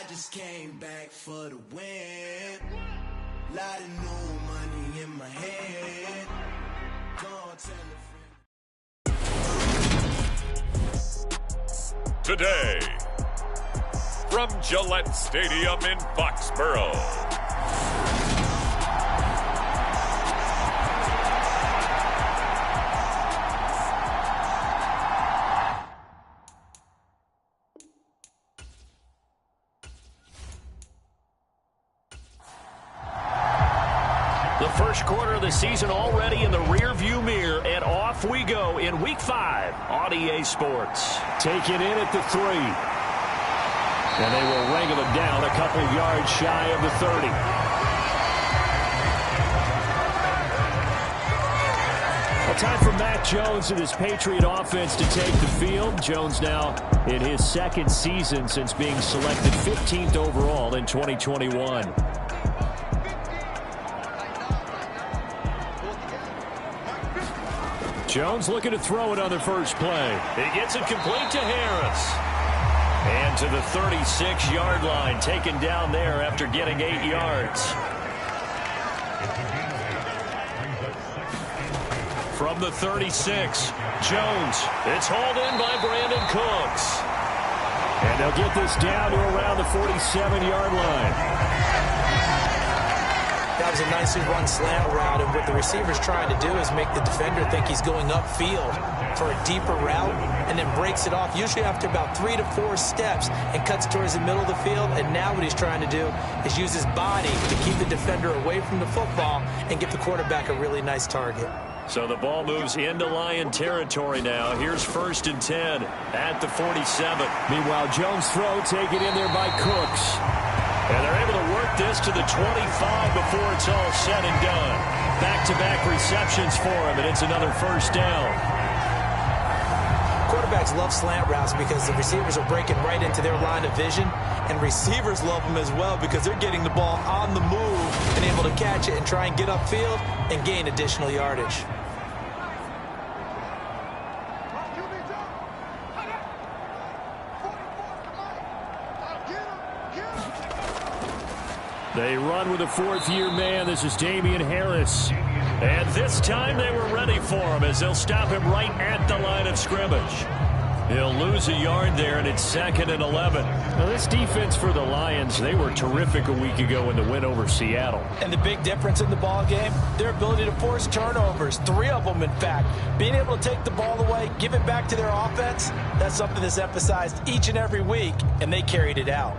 just came back for the win. Lot of new money in my head. Gonna tell a friend. Today, from Gillette Stadium in Foxborough, the first quarter of the season already in the rearview mirror, and off we go in Week 5 on EA Sports. Take it in at the 3. And they will wrangle it down a couple yards shy of the 30. Well, time for Mac Jones and his Patriot offense to take the field. Jones now in his second season since being selected 15th overall in 2021. Jones looking to throw it on the first play. He gets it complete to Harris. And to the 36-yard line, taken down there after getting 8 yards. From the 36, Jones. It's hauled in by Brandon Cooks. And they'll get this down to around the 47-yard line. That was a nicely run slant route, and what the receiver's trying to do is make the defender think he's going upfield for a deeper route, and then breaks it off, usually after about 3 to 4 steps, and cuts towards the middle of the field. And now what he's trying to do is use his body to keep the defender away from the football and give the quarterback a really nice target. So the ball moves into Lion territory now. Here's 1st and 10 at the 47. Meanwhile, Jones' throw taken in there by Cooks. And they're able to work this to the 25 before it's all said and done. Back-to-back receptions for him, and it's another first down. Quarterbacks love slant routes because the receivers are breaking right into their line of vision, and receivers love them as well because they're getting the ball on the move and able to catch it and try and get upfield and gain additional yardage. They run with a 4th-year man. This is Damian Harris. And this time they were ready for him as they'll stop him right at the line of scrimmage. He'll lose a yard there, and it's 2nd and 11. Now, this defense for the Lions, they were terrific a week ago in the win over Seattle. And the big difference in the ball game, their ability to force turnovers, 3 of them, in fact. Being able to take the ball away, give it back to their offense, that's something that's emphasized each and every week, and they carried it out.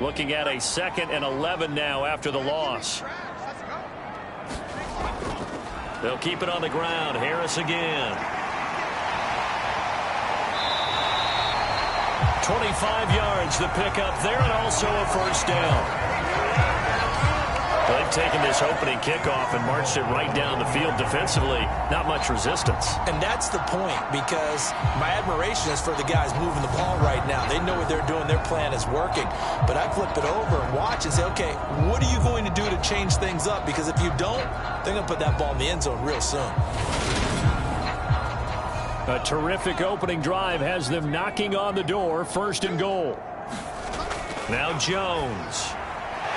Looking at a 2nd and 11 now after the loss. They'll keep it on the ground. Harris again. 25 yards the pickup there, and also a first down. They've taken this opening kickoff and marched it right down the field defensively. Not much resistance. And that's the point, because my admiration is for the guys moving the ball right now. They know what they're doing. Their plan is working. But I flip it over and watch and say, okay, what are you going to do to change things up? Because if you don't, they're going to put that ball in the end zone real soon. A terrific opening drive has them knocking on the door. 1st and goal. Now Jones.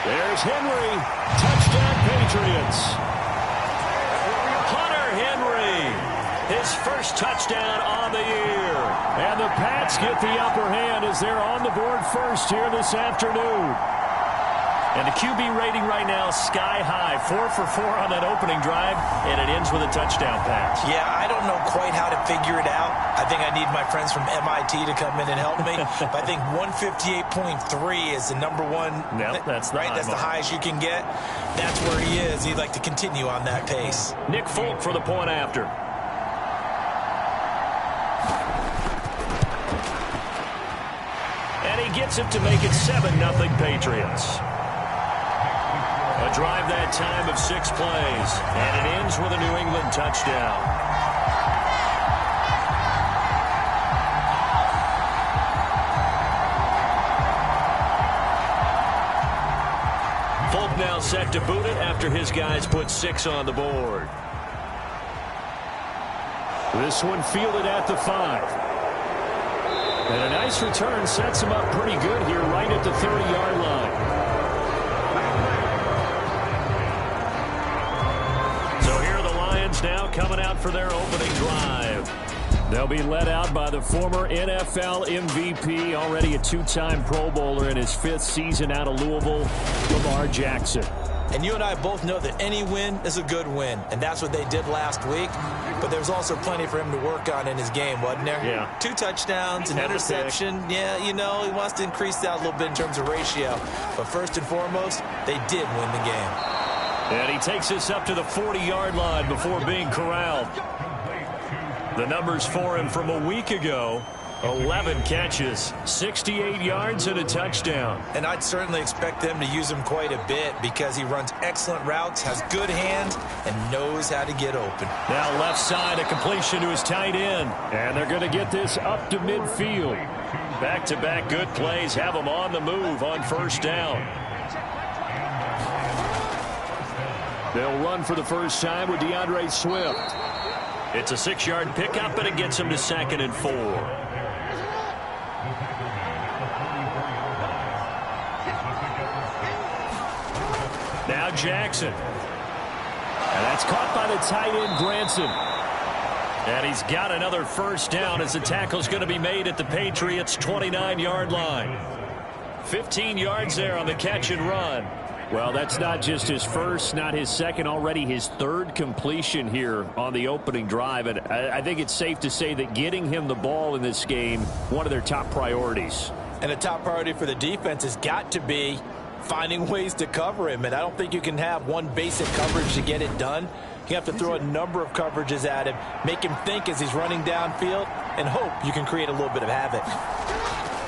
There's Henry. Touchdown, Patriots. Hunter Henry. His first touchdown on the year. And the Pats get the upper hand as they're on the board first here this afternoon. And the QB rating right now sky high. 4 for 4 on that opening drive, and it ends with a touchdown pass. Yeah, I don't know quite how to figure it out. I think I need my friends from MIT to come in and help me. But I think 158.3 is the number one. Yep, that's the right. That's the highest you can get. That's where he is. He'd like to continue on that pace. Nick Folk for the point after. And he gets it to make it 7-0 Patriots. A drive that time of 6 plays, and it ends with a New England touchdown. Folk now set to boot it after his guys put 6 on the board. This one fielded at the 5. And a nice return sets him up pretty good here right at the 30-yard line. So here are the Lions now coming out for their opening drive. They'll be led out by the former NFL MVP, already a two-time Pro Bowler in his 5th season out of Louisville, Lamar Jackson. And you and I both know that any win is a good win, and that's what they did last week. But there's also plenty for him to work on in his game, wasn't there? Yeah. 2 touchdowns, an interception. Yeah, you know, he wants to increase that a little bit in terms of ratio. But first and foremost, they did win the game. And he takes us up to the 40-yard line before being corralled. The numbers for him from a week ago: 11 catches, 68 yards, and a touchdown. And I'd certainly expect them to use him quite a bit because he runs excellent routes, has good hands, and knows how to get open. Now left side, a completion to his tight end. And they're going to get this up to midfield. Back-to-back good plays have him on the move on first down. They'll run for the first time with DeAndre Swift. It's a 6-yard pickup, and it gets him to 2nd and 4. Now Jackson. And that's caught by the tight end, Granson. And he's got another first down as the tackle's going to be made at the Patriots' 29-yard line. 15 yards there on the catch and run. Well, that's not just his first, not his second, already his 3rd completion here on the opening drive. And I think it's safe to say that getting him the ball in this game, one of their top priorities. And a top priority for the defense has got to be finding ways to cover him. And I don't think you can have one basic coverage to get it done. You have to throw a number of coverages at him, make him think as he's running downfield, and hope you can create a little bit of havoc.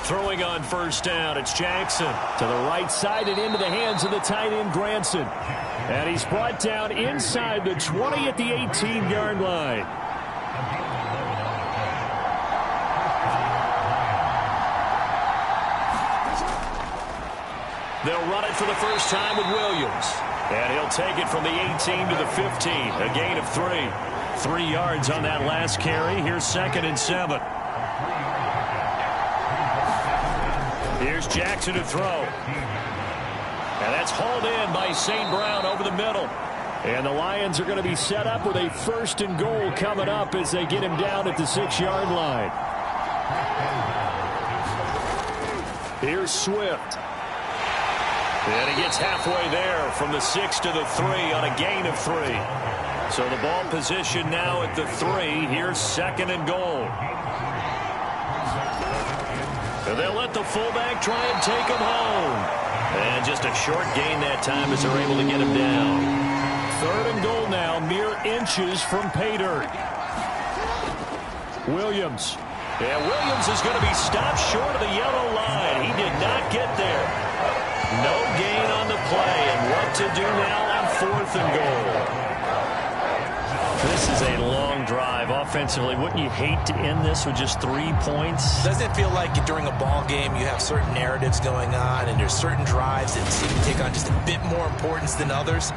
Throwing on first down, it's Jackson. To the right side and into the hands of the tight end, Granson. And he's brought down inside the 20 at the 18-yard line. They'll run it for the first time with Williams. And he'll take it from the 18 to the 15. A gain of 3. 3 yards on that last carry. Here's 2nd and 7. Here's Jackson to throw. And that's hauled in by St. Brown over the middle. And the Lions are going to be set up with a 1st and goal coming up as they get him down at the 6-yard line. Here's Swift. And he gets halfway there from the 6 to the 3 on a gain of 3. So the ball position now at the 3. Here's 2nd and goal. And they'll let the fullback try and take him home. And just a short gain that time as they're able to get him down. 3rd and goal now, mere inches from pay dirt. Williams. Yeah, Williams is going to be stopped short of the yellow line. He did not get there. No gain on the play, and what to do now on 4th and goal. This is a long drive offensively. Wouldn't you hate to end this with just 3 points? Doesn't it feel like during a ball game you have certain narratives going on and there's certain drives that seem to take on just a bit more importance than others?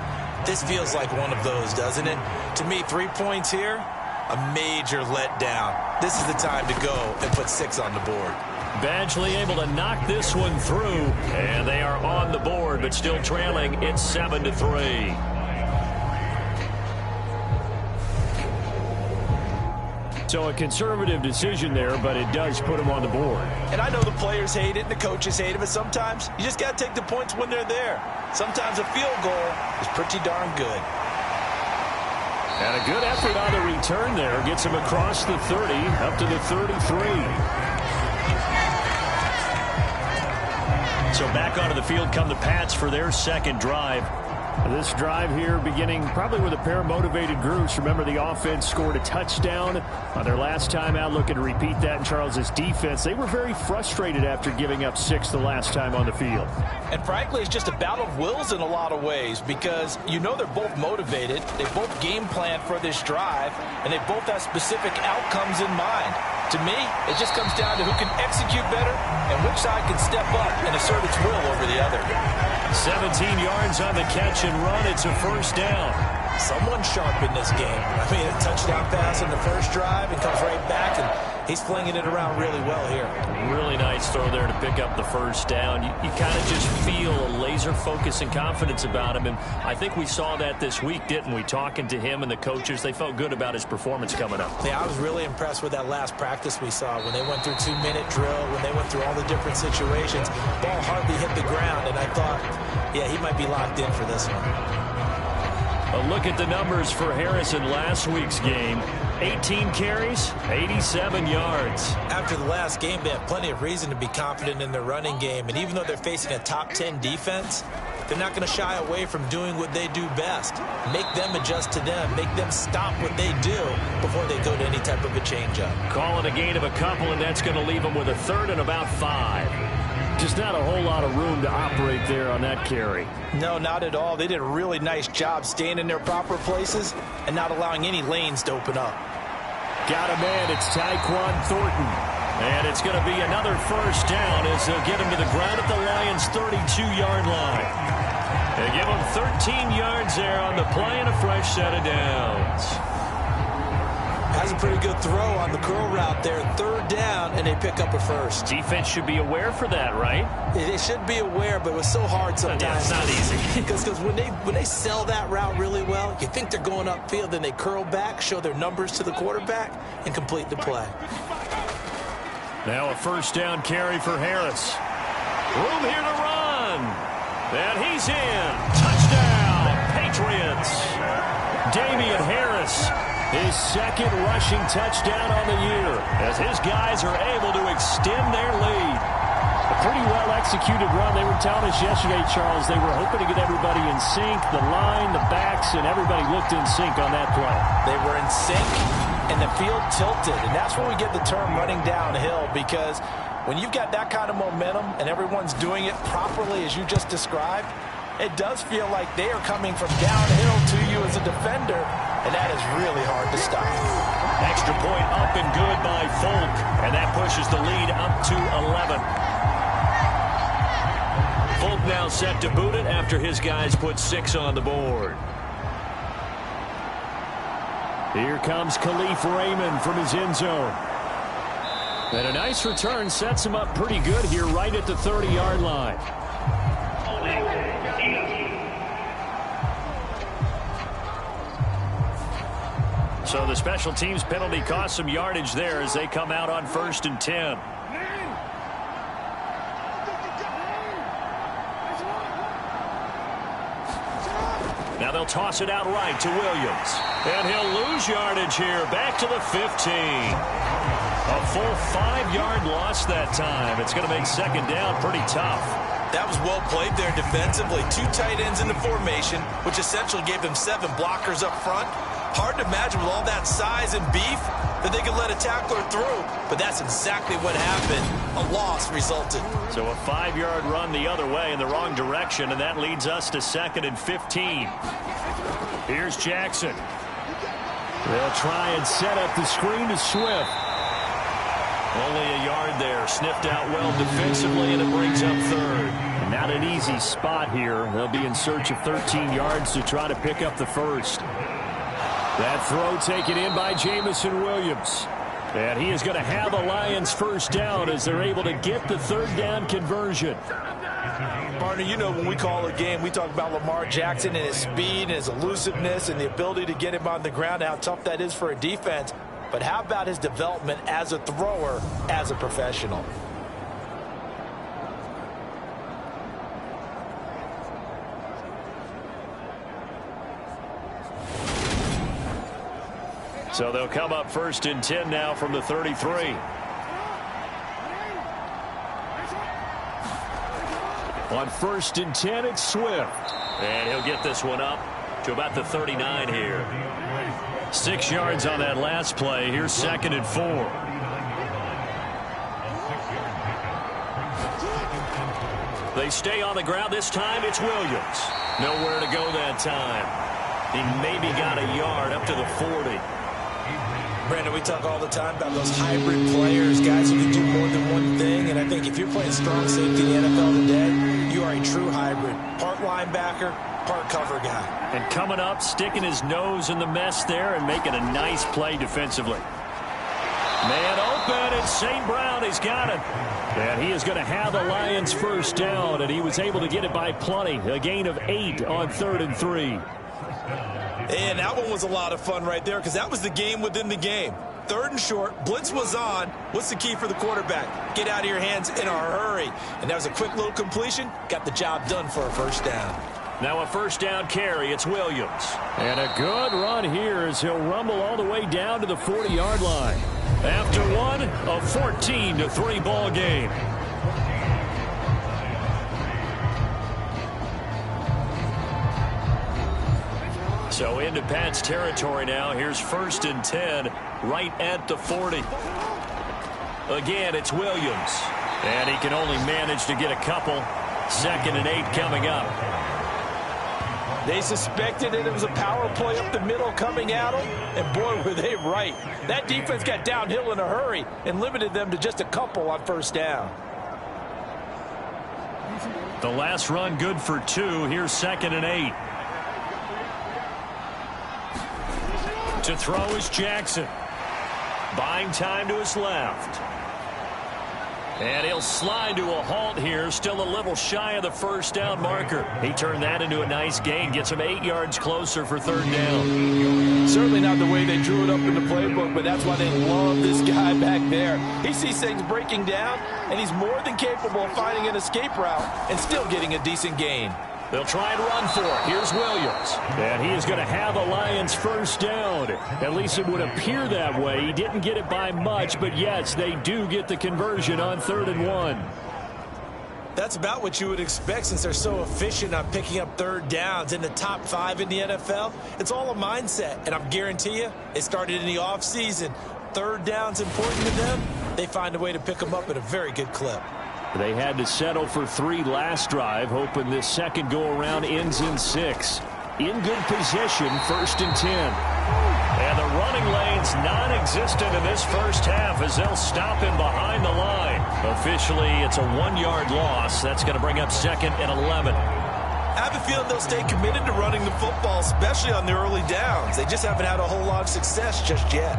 This feels like one of those, doesn't it? To me, 3 points here, a major letdown. This is the time to go and put 6 on the board. Badgley able to knock this one through, and they are on the board, but still trailing. It's 7-3. So a conservative decision there, but it does put them on the board. And I know the players hate it and the coaches hate it, but sometimes you just got to take the points when they're there. Sometimes a field goal is pretty darn good. And a good effort on the return there. Gets him across the 30, up to the 33. So back onto the field come the Pats for their 2nd drive. This drive here beginning probably with a pair of motivated groups. Remember, the offense scored a touchdown on their last time out, looking to repeat that in Charles's defense. They were very frustrated after giving up 6 the last time on the field. And frankly, it's just a battle of wills in a lot of ways because you know they're both motivated. They both game plan for this drive, and they both have specific outcomes in mind. To me, it just comes down to who can execute better and which side can step up and assert its will over the other. 17 yards on the catch and run. It's a first down. Someone sharp in this game. I mean, a touchdown pass in the first drive and comes right back and He's flinging it around really well here. Really nice throw there to pick up the first down. You kind of just feel a laser focus and confidence about him, and I think we saw that this week, didn't we? Talking to him and the coaches, they felt good about his performance coming up. Yeah, I was really impressed with that last practice we saw when they went through 2-minute drill, when they went through all the different situations. Ball hardly hit the ground, and I thought, yeah, he might be locked in for this one. A look at the numbers for Harris in last week's game. 18 carries, 87 yards. After the last game, they have plenty of reason to be confident in their running game. And even though they're facing a top 10 defense, they're not going to shy away from doing what they do best. Make them adjust to them. Make them stop what they do before they go to any type of a changeup. Call it a gain of a couple, and that's going to leave them with a third and about 5. Just not a whole lot of room to operate there on that carry. No, not at all. They did a really nice job staying in their proper places and not allowing any lanes to open up. Got a man. It's Tyquan Thornton. And it's going to be another first down as they'll get him to the ground at the Lions' 32-yard line. They give him 13 yards there on the play and a fresh set of downs. Has a pretty good throw on the curl route there. Third down, and they pick up a first. Defense should be aware for that, right? They should be aware, but it was so hard sometimes. Yeah, it's not easy. Because when they sell that route really well, you think they're going upfield, then they curl back, show their numbers to the quarterback, and complete the play. Now a first down carry for Harris. Room here to run. And he's in. Touchdown, Patriots. Damian Harris. His second rushing touchdown on the year as his guys are able to extend their lead. A pretty well-executed run. They were telling us yesterday, Charles, they were hoping to get everybody in sync, the line, the backs, and everybody looked in sync on that play. They were in sync, and the field tilted, and that's where we get the term running downhill, because when you've got that kind of momentum and everyone's doing it properly as you just described, it does feel like they are coming from downhill to you as a defender, and that is really hard to stop. Extra point up and good by Folk, and that pushes the lead up to 11. Folk now set to boot it after his guys put 6 on the board. Here comes Khalif Raymond from his end zone. And a nice return sets him up pretty good here right at the 30-yard line. So the special teams penalty cost some yardage there as they come out on 1st and 10. Now they'll toss it out right to Williams. And he'll lose yardage here. Back to the 15. A full 5-yard loss that time. It's going to make second down pretty tough. That was well played there defensively. 2 tight ends in the formation, which essentially gave them 7 blockers up front. Hard to imagine with all that size and beef that they could let a tackler through. But that's exactly what happened. A loss resulted. So a 5-yard run the other way in the wrong direction, and that leads us to 2nd and 15. Here's Jackson. They'll try and set up the screen to Swift. Only a yard there. Sniffed out well defensively, and it brings up 3rd. And not an easy spot here. They'll be in search of 13 yards to try to pick up the first. That throw taken in by Jamison Williams. And he is going to have a Lions first down as they're able to get the 3rd down conversion. Partner, you know when we call a game, we talk about Lamar Jackson and his speed and his elusiveness and the ability to get him on the ground and how tough that is for a defense. But how about his development as a thrower, as a professional? So they'll come up 1st and 10 now from the 33. On 1st and 10, it's Swift. And he'll get this one up to about the 39 here. 6 yards on that last play. Here's 2nd and 4. They stay on the ground. This time it's Williams. Nowhere to go that time. He maybe got a yard up to the 40. Brandon, we talk all the time about those hybrid players, guys who can do more than one thing. And I think if you're playing strong safety in the NFL today, you are a true hybrid. Part linebacker, part cover guy. And coming up, sticking his nose in the mess there and making a nice play defensively. Man open, and St. Brown has got it. And he is going to have the Lions first down, and he was able to get it by plenty. A gain of 8 on 3rd and 3. And that one was a lot of fun right there because that was the game within the game. 3rd and short, blitz was on. What's the key for the quarterback? Get out of your hands in a hurry. And that was a quick little completion. Got the job done for a first down. Now a first down carry. It's Williams. And a good run here as he'll rumble all the way down to the 40-yard line. After one, a 14-3 ball game. So into Pat's territory now. Here's 1st and 10 right at the 40. Again, it's Williams. And he can only manage to get a couple. 2nd and 8 coming up. They suspected that it was a power play up the middle coming at them, and boy, were they right. That defense got downhill in a hurry and limited them to just a couple on first down. The last run good for 2. Here's 2nd and 8. To throw is Jackson. Buying time to his left. And he'll slide to a halt here. Still a little shy of the first down marker. He turned that into a nice gain. Gets him 8 yards closer for 3rd down. Certainly not the way they drew it up in the playbook, but that's why they love this guy back there. He sees things breaking down, and he's more than capable of finding an escape route and still getting a decent gain. They'll try and run for it. Here's Williams. And he is going to have the Lions first down. At least it would appear that way. He didn't get it by much, but yes, they do get the conversion on 3rd and 1. That's about what you would expect since they're so efficient on picking up 3rd downs in the top 5 in the NFL. It's all a mindset, and I guarantee you, it started in the offseason. 3rd down's important to them. They find a way to pick them up at a very good clip. They had to settle for 3 last drive, hoping this second go-around ends in 6. In good position, 1st and 10. And the running lane's non-existent in this first half as they'll stop him behind the line. Officially, it's a 1-yard loss. That's going to bring up 2nd and 11. I have a feeling they'll stay committed to running the football, especially on the early downs. They just haven't had a whole lot of success just yet.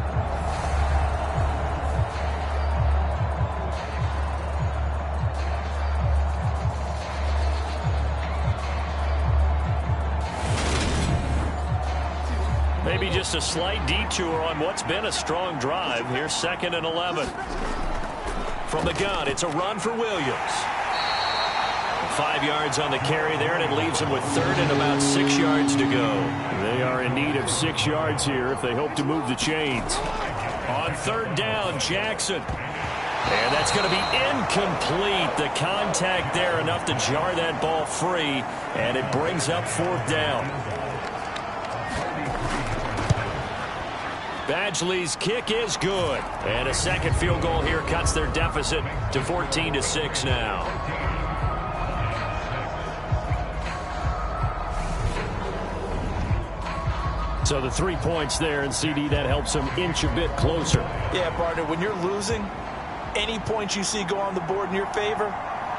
Maybe just a slight detour on what's been a strong drive. Here's 2nd and 11. From the gun, it's a run for Williams. 5 yards on the carry there, and it leaves them with 3rd and about 6 yards to go. They are in need of 6 yards here if they hope to move the chains. On 3rd down, Jackson. And that's going to be incomplete. The contact there enough to jar that ball free, and it brings up 4th down. Badgley's kick is good. And a second field goal here cuts their deficit to 14-6 now. So the 3 points there, and CD, that helps them inch a bit closer. Yeah, partner, when you're losing, any points you see go on the board in your favor,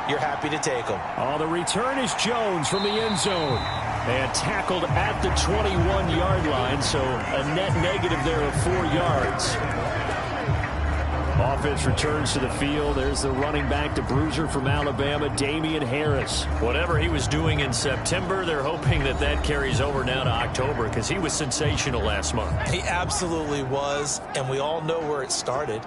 you're happy to take them. Oh, the return is Jones from the end zone. And tackled at the 21-yard line, so a net negative there of 4 yards. Offense returns to the field. There's the running back, the bruiser from Alabama, Damian Harris. Whatever he was doing in September, they're hoping that that carries over now to October because he was sensational last month. He absolutely was, and we all know where it started.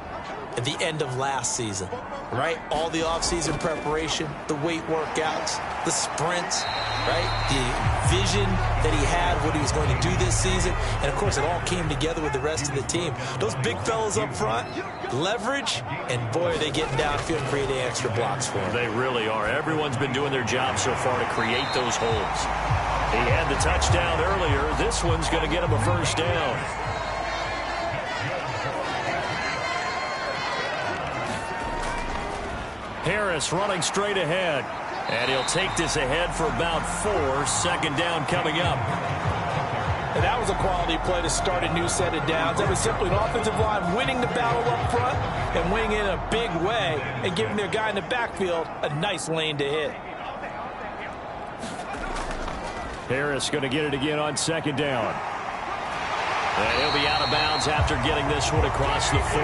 At the end of last season, right? All the offseason preparation, the weight workouts, the sprints, right? The vision that he had, what he was going to do this season. And, of course, it all came together with the rest of the team. Those big fellas up front, leverage, and, boy, are they getting downfield and creating extra blocks for him. They really are. Everyone's been doing their job so far to create those holes. He had the touchdown earlier. This one's going to get him a first down. Harris running straight ahead. And he'll take this ahead for about 4. 2nd down coming up. And that was a quality play to start a new set of downs. That was simply an offensive line winning the battle up front and winning in a big way and giving their guy in the backfield a nice lane to hit. Harris going to get it again on 2nd down. And he'll be out of bounds after getting this one across the 40.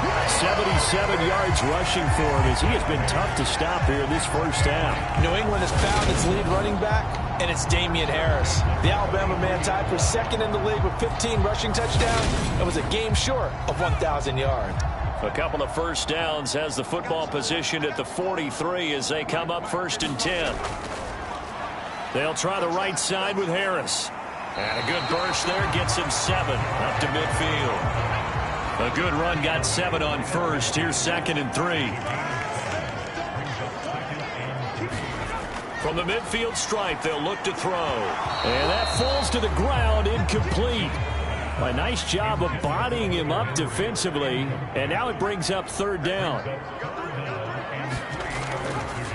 77 yards rushing for him as he has been tough to stop here in this first half. New England has found its lead running back, and it's Damian Harris. The Alabama man tied for second in the league with 15 rushing touchdowns and was a game short of 1,000 yards. A couple of first downs has the football position at the 43 as they come up 1st and 10. They'll try the right side with Harris. And a good burst there gets him 7 up to midfield. A good run got 7 on first. Here's 2nd and 3. From the midfield stripe, they'll look to throw. And that falls to the ground, incomplete. A nice job of bodying him up defensively. And now it brings up 3rd down.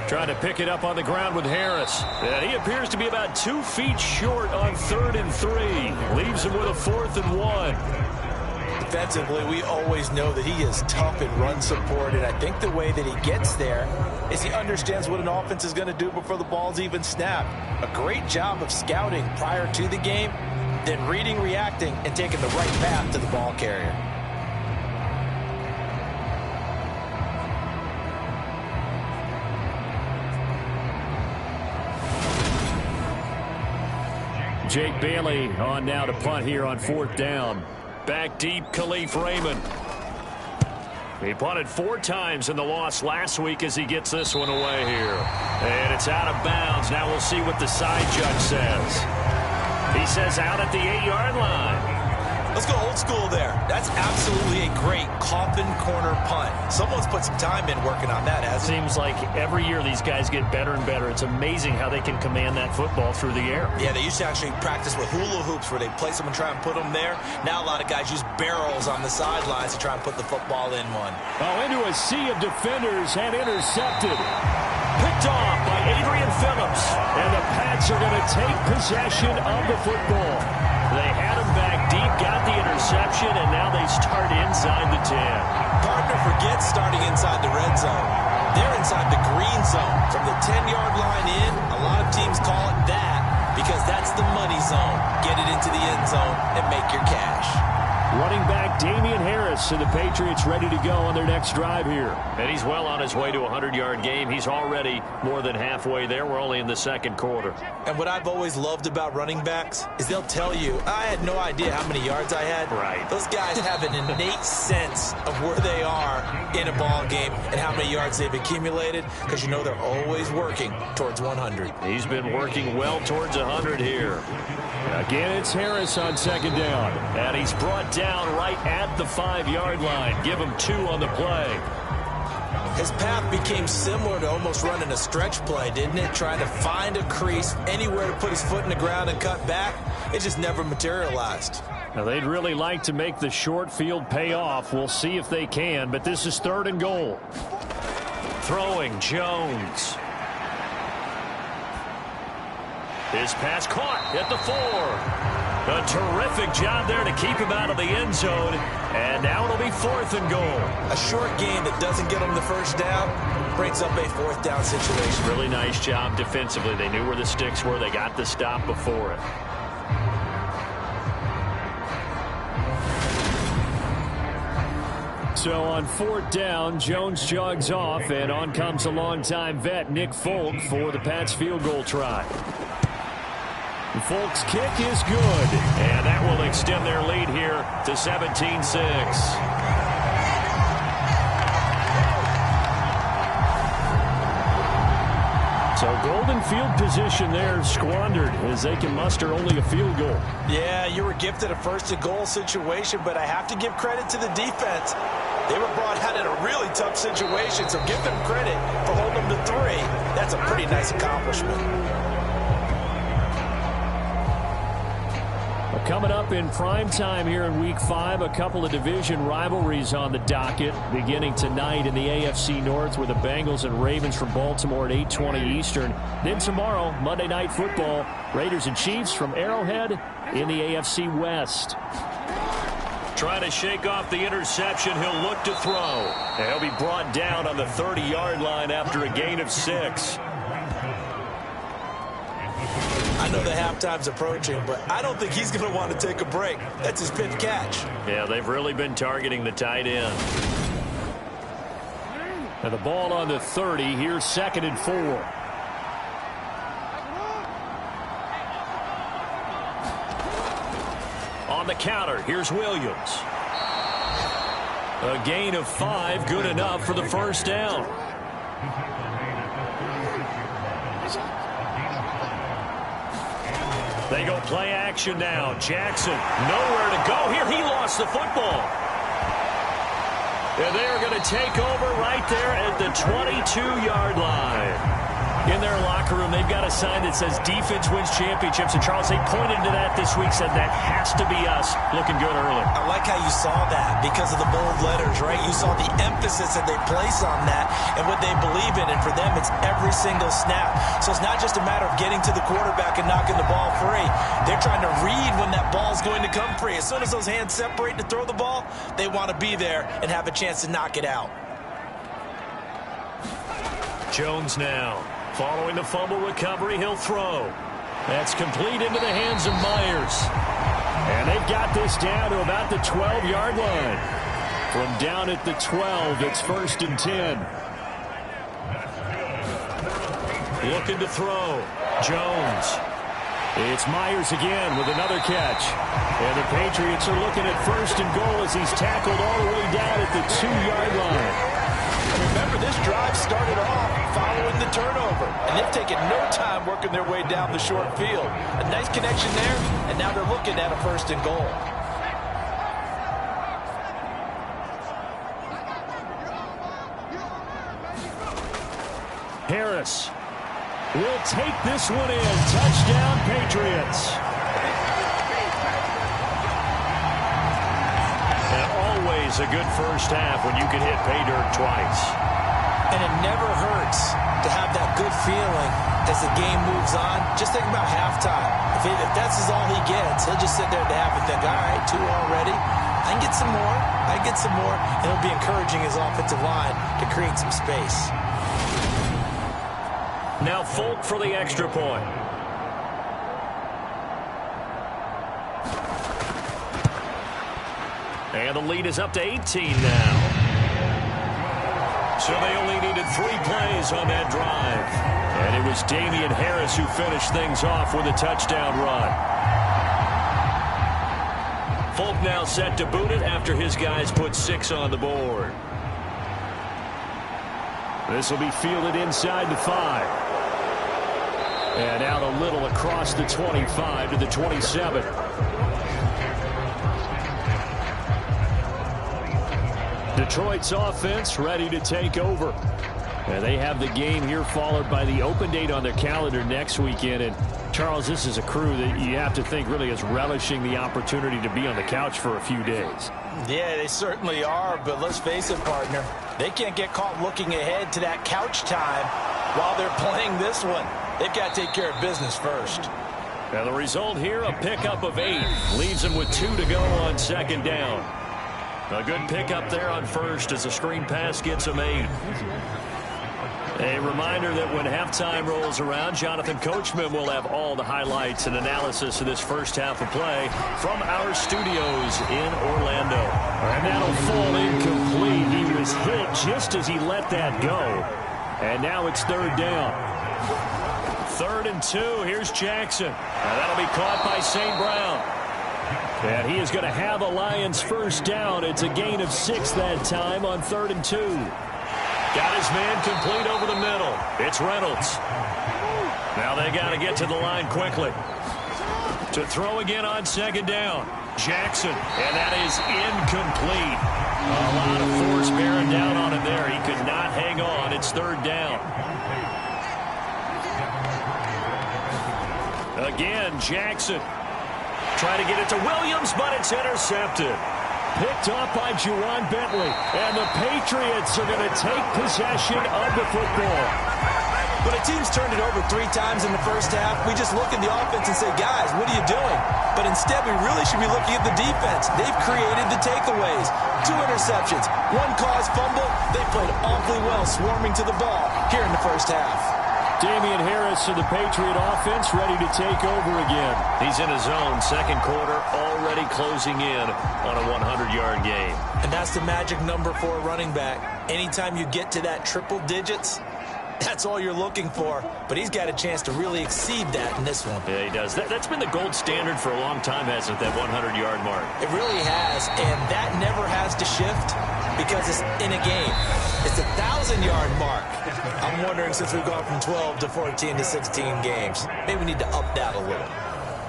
Trying to pick it up on the ground with Harris. And he appears to be about 2 feet short on 3rd and 3. Leaves him with a 4th and 1. Defensively, we always know that he is tough in run support, and I think the way that he gets there is he understands what an offense is going to do before the ball's even snapped. A great job of scouting prior to the game, then reading, reacting, and taking the right path to the ball carrier. Jake Bailey on now to punt here on 4th down. Back deep, Khalif Raymond. He punted 4 times in the loss last week as he gets this one away here. And it's out of bounds. Now we'll see what the side judge says. He says out at the 8-yard line. Let's go old school there. That's absolutely a great coffin corner punt. Someone's put some time in working on that, hasn't it? Seems like every year these guys get better and better. It's amazing how they can command that football through the air. Yeah, they used to actually practice with hula hoops where they place them and try and put them there. Now a lot of guys use barrels on the sidelines to try and put the football in one. Oh, into a sea of defenders and intercepted. Picked off by Adrian Phillips. And the Pats are going to take possession of the football. They had him back deep, got the interception, and now they start inside the 10. Partner forgets starting inside the red zone. They're inside the green zone. From the 10-yard line in, a lot of teams call it that because that's the money zone. Get it into the end zone and make your cash. Running back Damian Harris and the Patriots ready to go on their next drive here. And he's well on his way to a 100-yard game. He's already more than halfway there. We're only in the 2nd quarter. And what I've always loved about running backs is they'll tell you, I had no idea how many yards I had. Right. Those guys have an innate sense of where they are in a ball game and how many yards they've accumulated because you know they're always working towards 100. He's been working well towards 100 here. Again, it's Harris on 2nd down. And he's brought down right at the 5-yard line. Give him 2 on the play. His path became similar to almost running a stretch play, didn't it? Trying to find a crease, anywhere to put his foot in the ground and cut back. It just never materialized. Now, they'd really like to make the short field pay off. We'll see if they can, but this is 3rd and goal. Throwing, Jones. His pass caught at the 4. A terrific job there to keep him out of the end zone. And now it'll be 4th and goal. A short game that doesn't get him the first down brings up a 4th down situation. Really nice job defensively. They knew where the sticks were. They got the stop before it. So on 4th down, Jones jogs off, and on comes a longtime vet, Nick Folk, for the Pats field goal try. Folk's kick is good, and that will extend their lead here to 17-6. So golden field position there squandered as they can muster only a field goal. Yeah, you were gifted a 1st and goal situation, but I have to give credit to the defense. They were brought out in a really tough situation, so give them credit for holding them to 3. That's a pretty nice accomplishment. Coming up in prime time here in Week 5, a couple of division rivalries on the docket, beginning tonight in the AFC North with the Bengals and Ravens from Baltimore at 8:20 Eastern. Then tomorrow, Monday Night Football, Raiders and Chiefs from Arrowhead in the AFC West. Trying to shake off the interception, he'll look to throw. And he'll be brought down on the 30-yard line after a gain of 6. I know the halftime's approaching, but I don't think he's going to want to take a break. That's his 5th catch. Yeah, they've really been targeting the tight end. And the ball on the 30. Here's 2nd and 4. On the counter, here's Williams. A gain of 5, good enough for the first down. They go play action now. Jackson, nowhere to go here. He lost the football. And they are going to take over right there at the 22-yard line. In their locker room, they've got a sign that says defense wins championships. And, Charles, they pointed to that this week, said that has to be us. Looking good early. I like how you saw that because of the bold letters, right? You saw the emphasis that they place on that and what they believe in. And for them, it's every single snap. So it's not just a matter of getting to the quarterback and knocking the ball free. They're trying to read when that ball's going to come free. As soon as those hands separate to throw the ball, they want to be there and have a chance to knock it out. Jones now. Following the fumble recovery, he'll throw. That's complete into the hands of Myers. And they've got this down to about the 12-yard line. From down at the 12, it's 1st and 10. Looking to throw. Jones. It's Myers again with another catch. And the Patriots are looking at 1st and goal as he's tackled all the way down at the 2-yard line. Remember, this drive started off following the turnover, and they've taken no time working their way down the short field. A nice connection there, and now they're looking at a 1st and goal. Harris will take this one in. Touchdown, Patriots. Always a good first half when you can hit pay dirt twice. And it never hurts to have that good feeling as the game moves on. Just think about halftime. If that's all he gets, he'll just sit there at the half and think, all right, 2 already. I can get some more. I can get some more. And he'll be encouraging his offensive line to create some space. Now Folk for the extra point. And the lead is up to 18 now. So they only needed 3 plays on that drive. And it was Damian Harris who finished things off with a touchdown run. Folk now set to boot it after his guys put 6 on the board. This will be fielded inside the 5. And out a little across the 25 to the 27. Detroit's offense ready to take over. And they have the game here followed by the open date on their calendar next weekend. And, Charles, this is a crew that you have to think really is relishing the opportunity to be on the couch for a few days. Yeah, they certainly are, but let's face it, partner. They can't get caught looking ahead to that couch time while they're playing this one. They've got to take care of business first. And the result here, a pickup of 8. Leaves them with 2 to go on 2nd down. A good pickup there on 1st as a screen pass gets them 8. A reminder that when halftime rolls around, Jonathan Coachman will have all the highlights and analysis of this first half of play from our studios in Orlando. And that'll fall incomplete. He was hit just as he let that go. And now it's 3rd down. 3rd and 2. Here's Jackson. And that'll be caught by St. Brown. And he is going to have a Lions first down. It's a gain of 6 that time on 3rd and 2. Got his man complete over the middle. It's Reynolds. Now they got to get to the line quickly. To throw again on 2nd down. Jackson. And that is incomplete. A lot of force bearing down on him there. He could not hang on. It's 3rd down. Again, Jackson. Trying to get it to Williams, but it's intercepted. Picked off by Juwan Bentley. And the Patriots are going to take possession of the football. When a team's turned it over 3 times in the first half, we just look at the offense and say, guys, what are you doing? But instead, we really should be looking at the defense. They've created the takeaways. 2 interceptions, 1 caused fumble. They played awfully well swarming to the ball here in the first half. Damian Harris of the Patriot offense ready to take over again. He's in his zone, second quarter, already closing in on a 100-yard game. And that's the magic number for a running back. Anytime you get to that triple digits, that's all you're looking for. But he's got a chance to really exceed that in this one. Yeah, he does. That's been the gold standard for a long time, hasn't it, that 100-yard mark? It really has, and that never has to shift because it's in a game. It's a 1,000-yard mark. I'm wondering, since we've gone from 12 to 14 to 16 games, maybe we need to up that a little.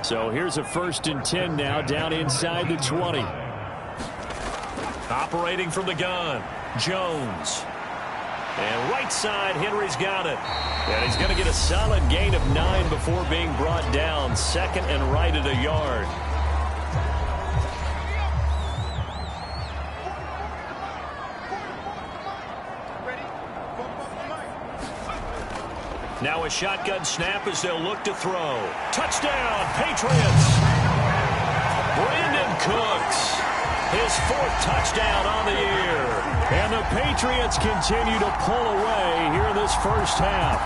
So here's a 1st and 10 now, down inside the 20. Operating from the gun, Jones. And right side, Henry's got it. And he's going to get a solid gain of 9 before being brought down. Second and right at a yard. Now a shotgun snap as they'll look to throw. Touchdown, Patriots! Brandon Cooks, his 4th touchdown on the year. And the Patriots continue to pull away here in this first half.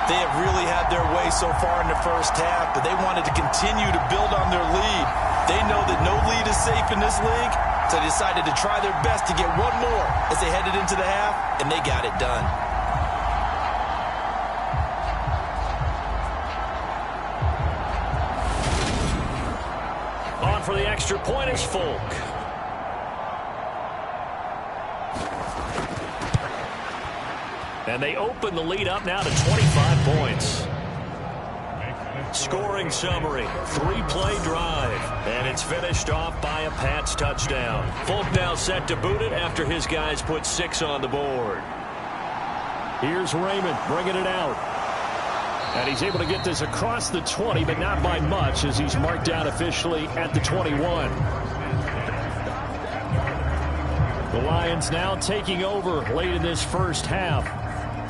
They have really had their way so far in the first half, but they wanted to continue to build on their lead. They know that no lead is safe in this league, so they decided to try their best to get one more as they headed into the half, and they got it done. On for the extra point is Folk. And they open the lead up now to 25 points. Scoring summary, 3-play drive. And it's finished off by a Pats touchdown. Folk now set to boot it after his guys put 6 on the board. Here's Raymond bringing it out. And he's able to get this across the 20, but not by much as he's marked down officially at the 21. The Lions now taking over late in this first half.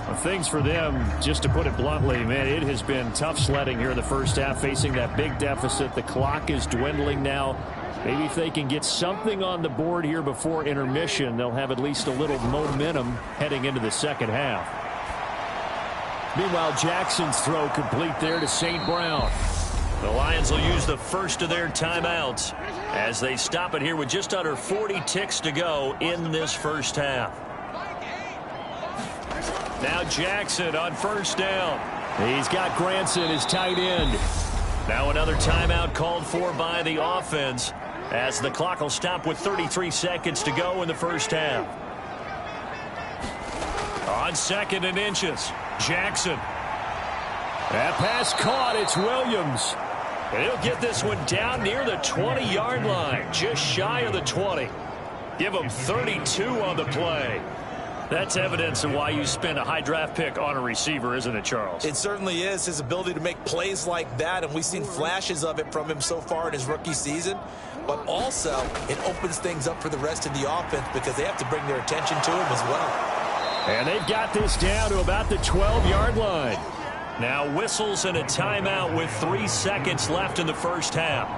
Well, things for them, just to put it bluntly, man, it has been tough sledding here in the first half, facing that big deficit. The clock is dwindling now. Maybe if they can get something on the board here before intermission, they'll have at least a little momentum heading into the second half. Meanwhile, Jackson's throw complete there to St. Brown. The Lions will use the first of their timeouts as they stop it here with just under 40 ticks to go in this first half. Now Jackson on first down. He's got Granson, his tight end. Now another timeout called for by the offense as the clock will stop with 33 seconds to go in the first half. On 2nd and inches, Jackson. That pass caught. It's Williams. And he'll get this one down near the 20-yard line, just shy of the 20. Give him 32 on the play. That's evidence of why you spend a high draft pick on a receiver, isn't it, Charles? It certainly is, his ability to make plays like that, and we've seen flashes of it from him so far in his rookie season. But also, it opens things up for the rest of the offense because they have to bring their attention to him as well. And they've got this down to about the 12-yard line. Now whistles and a timeout with 3 seconds left in the first half.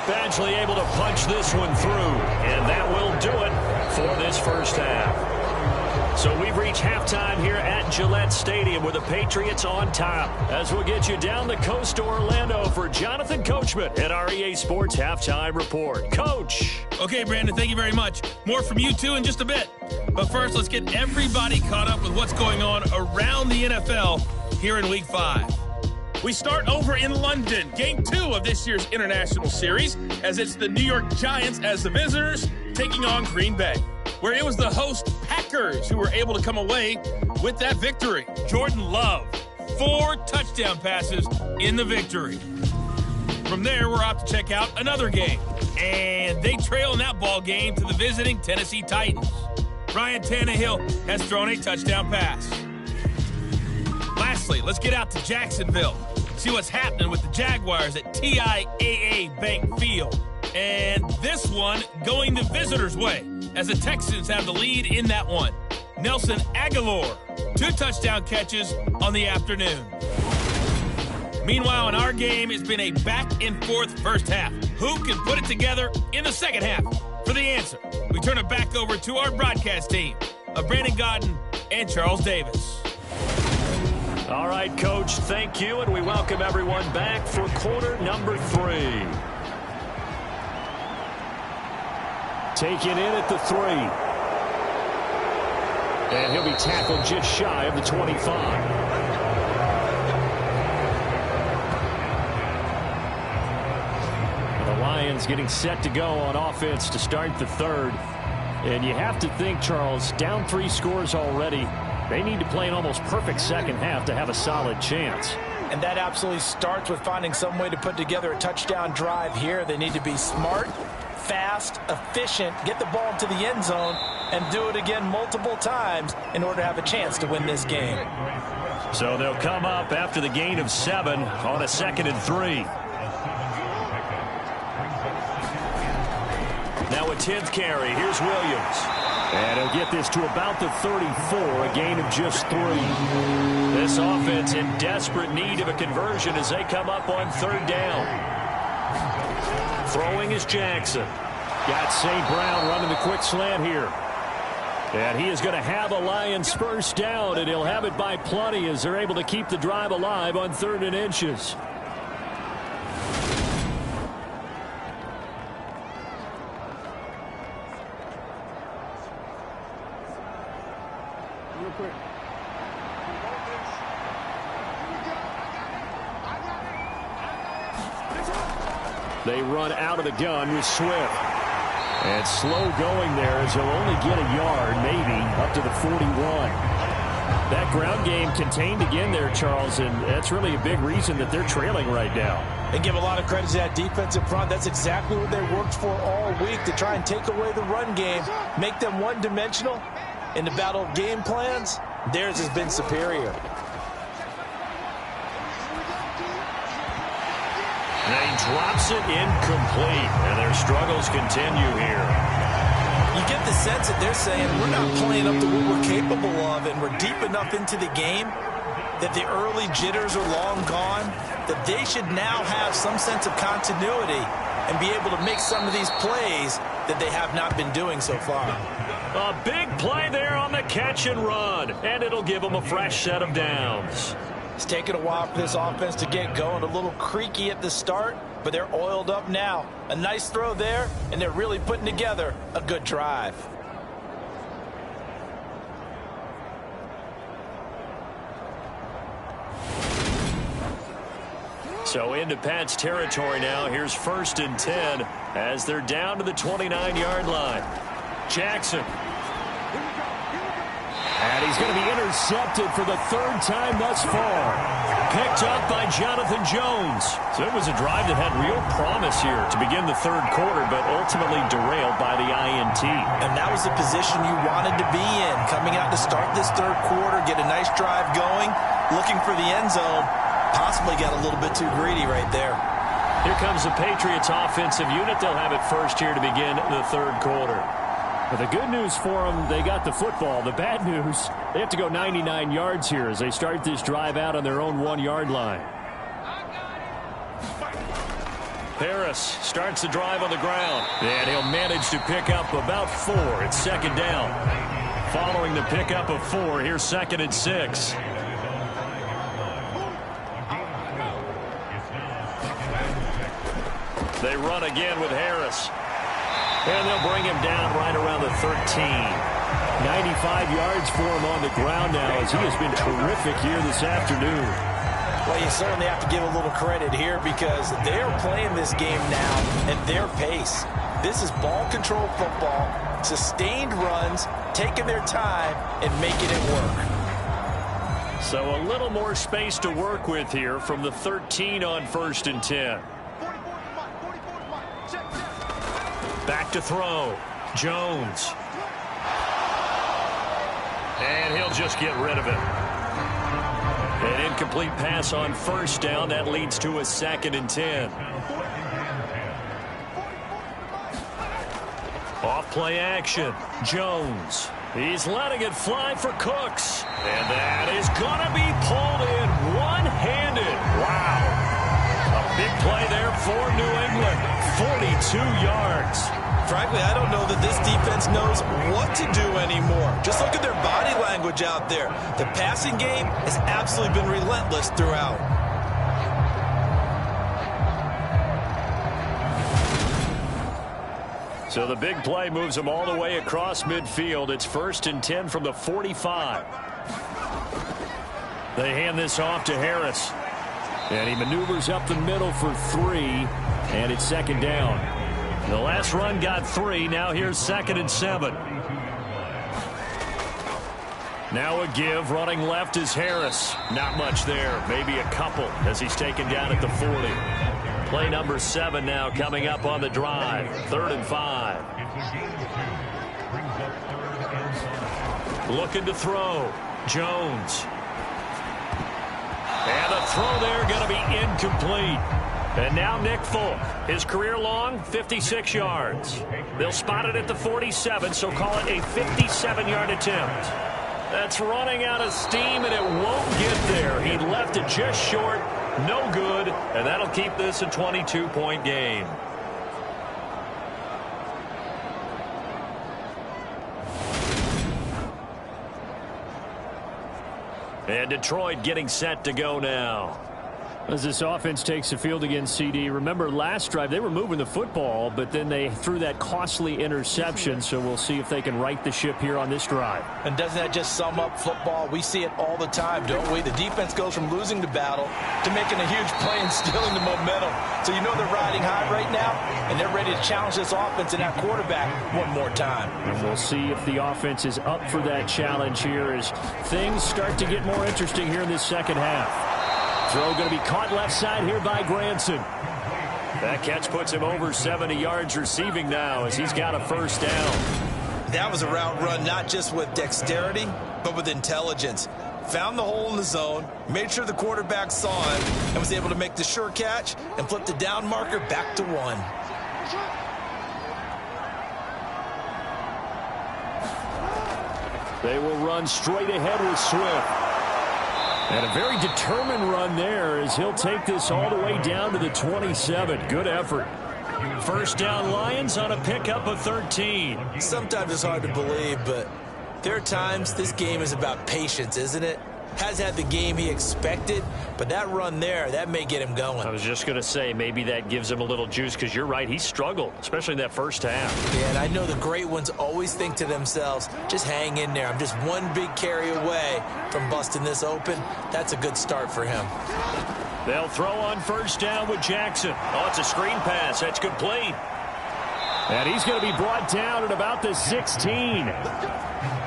Badgley able to punch this one through, and that will do it for this first half. So we've reached halftime here at Gillette Stadium with the Patriots on top. As we'll get you down the coast to Orlando for Jonathan Coachman at our EA Sports Halftime Report. Coach. Okay, Brandon, thank you very much. More from you two in just a bit. But first, let's get everybody caught up with what's going on around the NFL here in Week 5. We start over in London, Game 2 of this year's International Series, as it's the New York Giants as the visitors taking on Green Bay, where it was the host Packers who were able to come away with that victory. Jordan Love, 4 touchdown passes in the victory. From there, we're off to check out another game, and they trail in that ball game to the visiting Tennessee Titans. Ryan Tannehill has thrown a touchdown pass. Lastly, let's get out to Jacksonville, see what's happening with the Jaguars at TIAA Bank Field. And this one going the visitors' way, as the Texans have the lead in that one. Nelson Aguilar, 2 touchdown catches on the afternoon. Meanwhile, in our game, it's been a back-and-forth first half. Who can put it together in the second half? For the answer, we turn it back over to our broadcast team of Brandon Godden and Charles Davis. All right, Coach, thank you, and we welcome everyone back for quarter number 3. Taken in at the 3. And he'll be tackled just shy of the 25. Lions getting set to go on offense to start the 3rd. And you have to think, Charles, down 3 scores already. They need to play an almost perfect second half to have a solid chance. And that absolutely starts with finding some way to put together a touchdown drive here. They need to be smart, fast, efficient, get the ball to the end zone, and do it again multiple times in order to have a chance to win this game. So they'll come up after the gain of 7 on a 2nd and 3. Now a 10th carry. Here's Williams. And he'll get this to about the 34, a gain of just 3. This offense in desperate need of a conversion as they come up on 3rd down. Throwing is Jackson. Got St. Brown running the quick slant here. And he is going to have a Lions first down, and he'll have it by plenty as they're able to keep the drive alive on 3rd and inches. They run out of the gun with Swift. And slow going there as he'll only get a yard, maybe, up to the 41. That ground game contained again there, Charles, and that's really a big reason that they're trailing right now. They give a lot of credit to that defensive front. That's exactly what they worked for all week, to try and take away the run game, make them one-dimensional. In the battle of game plans, theirs has been superior. And he drops it incomplete, and their struggles continue here. You get the sense that they're saying we're not playing up to what we're capable of, and we're deep enough into the game that the early jitters are long gone, that they should now have some sense of continuity and be able to make some of these plays that they have not been doing so far. A big play there on the catch and run, and it'll give them a fresh set of downs. It's taken a while for this offense to get going. A little creaky at the start, but they're oiled up now. A nice throw there, and they're really putting together a good drive. So into Pat's territory now. Here's 1st and 10 as they're down to the 29-yard line. Jackson. And he's going to be intercepted for the 3rd time thus far. Picked up by Jonathan Jones. So it was a drive that had real promise here to begin the 3rd quarter, but ultimately derailed by the INT. And that was the position you wanted to be in. Coming out to start this 3rd quarter, get a nice drive going, looking for the end zone. Possibly got a little bit too greedy right there. Here comes the Patriots offensive unit. They'll have it first here to begin the 3rd quarter. But the good news for them, they got the football. The bad news, they have to go 99 yards here as they start this drive out on their own 1-yard line. Harris starts the drive on the ground, and he'll manage to pick up about 4. It's 2nd down. Following the pickup of 4, here's 2nd and 6. They run again with Harris. And they'll bring him down right around the 13. 95 yards for him on the ground now as he has been terrific here this afternoon. Well, you certainly have to give a little credit here because they're playing this game now at their pace. This is ball control football, sustained runs, taking their time and making it work. So a little more space to work with here from the 13 on 1st and 10. Back to throw. Jones. And he'll just get rid of it. An incomplete pass on 1st down. That leads to a 2nd and 10. Off play action. Jones. He's letting it fly for Cooks. And that is going to be pulled in one-handed. Wow. A big play there for New England. 42 yards. Frankly, I don't know that this defense knows what to do anymore. Just look at their body language out there. The passing game has absolutely been relentless throughout. So the big play moves them all the way across midfield. It's 1st and 10 from the 45. They hand this off to Harris. And he maneuvers up the middle for 3. And it's 2nd down. The last run got 3. Now here's 2nd and 7. Now a give. Running left is Harris. Not much there. Maybe a couple as he's taken down at the 40. Play number 7 now coming up on the drive. 3rd and 5. Looking to throw. Jones. And the throw there going to be incomplete. And now Nick Folk. His career long, 56 yards. They'll spot it at the 47, so call it a 57-yard attempt. That's running out of steam, and it won't get there. He left it just short. No good, and that'll keep this a 22-point game. And Detroit getting set to go now. As this offense takes the field against CD, remember last drive they were moving the football, but then they threw that costly interception, so we'll see if they can right the ship here on this drive. And doesn't that just sum up football? We see it all the time, don't we? The defense goes from losing the battle to making a huge play and stealing the momentum. So you know they're riding high right now, and they're ready to challenge this offense and that quarterback one more time. And we'll see if the offense is up for that challenge here as things start to get more interesting here in this second half. Throw going to be caught left side here by Granson. That catch puts him over 70 yards receiving now as he's got a 1st down. That was a route run not just with dexterity, but with intelligence. Found the hole in the zone, made sure the quarterback saw him, and was able to make the sure catch and flip the down marker back to 1. They will run straight ahead with Swift. And a very determined run there as he'll take this all the way down to the 27. Good effort. 1st down Lions on a pickup of 13. Sometimes it's hard to believe, but there are times this game is about patience, isn't it? Has had the game he expected, but that run there, that may get him going. I was just going to say, maybe that gives him a little juice because you're right, he struggled, especially in that 1st half. Yeah, and I know the great ones always think to themselves, just hang in there. I'm just one big carry away from busting this open. That's a good start for him. They'll throw on 1st down with Jackson. Oh, it's a screen pass. That's complete. And he's going to be brought down at about the 16.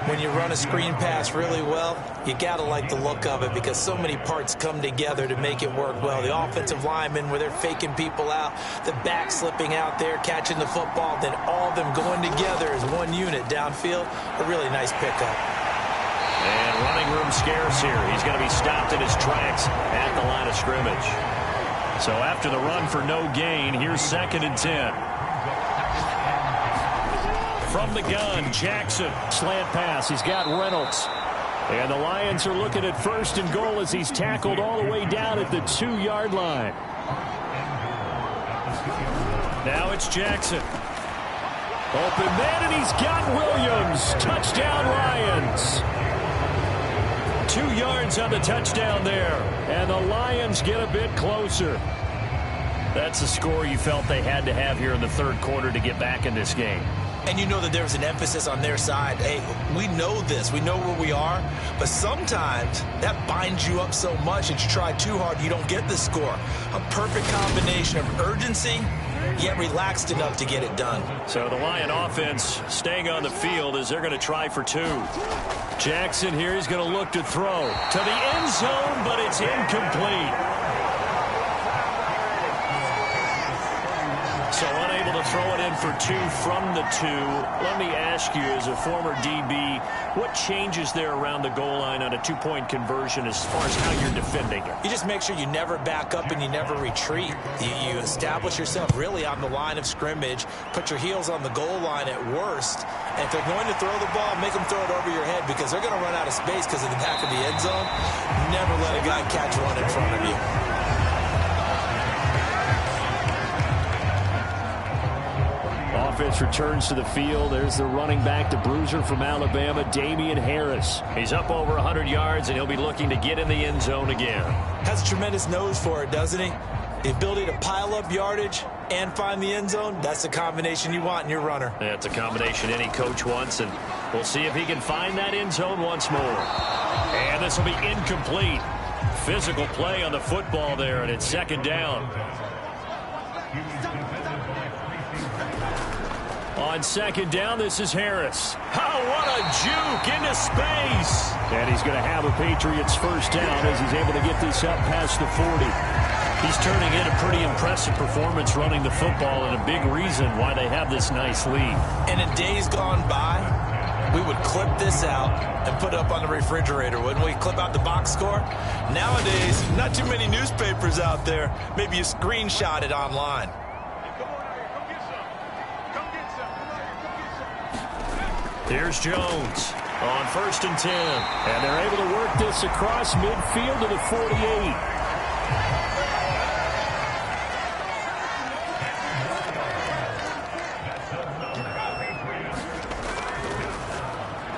When you run a screen pass really well, you got to like the look of it because so many parts come together to make it work well. The offensive linemen where they're faking people out, the back slipping out there, catching the football, then all of them going together as one unit downfield. A really nice pickup. And running room scarce here. He's going to be stopped in his tracks at the line of scrimmage. So after the run for no gain, here's 2nd and 10. From the gun, Jackson. Slant pass. He's got Reynolds. And the Lions are looking at 1st and goal as he's tackled all the way down at the 2-yard line. Now it's Jackson. Open man, and he's got Williams. Touchdown, Lions. 2 yards on the touchdown there. And the Lions get a bit closer. That's a score you felt they had to have here in the 3rd quarter to get back in this game. And you know that there was an emphasis on their side. Hey, we know this. We know where we are. But sometimes that binds you up so much that you try too hard, you don't get the score. A perfect combination of urgency, yet relaxed enough to get it done. So the Lion offense staying on the field as they're going to try for 2. Jackson here is going to look to throw to the end zone, but it's incomplete. So unable to throw it in for 2 from the 2. Let me ask you, as a former DB, what changes there around the goal line on a 2-point conversion as far as how you're defending it? You just make sure you never back up and you never retreat. You establish yourself really on the line of scrimmage, put your heels on the goal line at worst, and if they're going to throw the ball, make them throw it over your head because they're going to run out of space because of the back of the end zone. Never let a guy catch one in front of you. offense returns to the field. There's the running back, the bruiser from Alabama, Damian Harris. He's up over 100 yards, and he'll be looking to get in the end zone again. Has a tremendous nose for it, doesn't he? The ability to pile up yardage and find the end zone, that's the combination you want in your runner. That's a combination any coach wants, and we'll see if he can find that end zone once more. And this will be incomplete. Physical play on the football there, and it's second down. On second down, this is Harris. Oh, what a juke into space. And he's going to have a Patriots first down as he's able to get this up past the 40. He's turning in a pretty impressive performance running the football, and a big reason why they have this nice lead. And in days gone by, we would clip this out and put it up on the refrigerator, wouldn't we? Clip out the box score. Nowadays, not too many newspapers out there. Maybe you screenshot it online. Here's Jones on 1st and 10. And they're able to work this across midfield to the 48.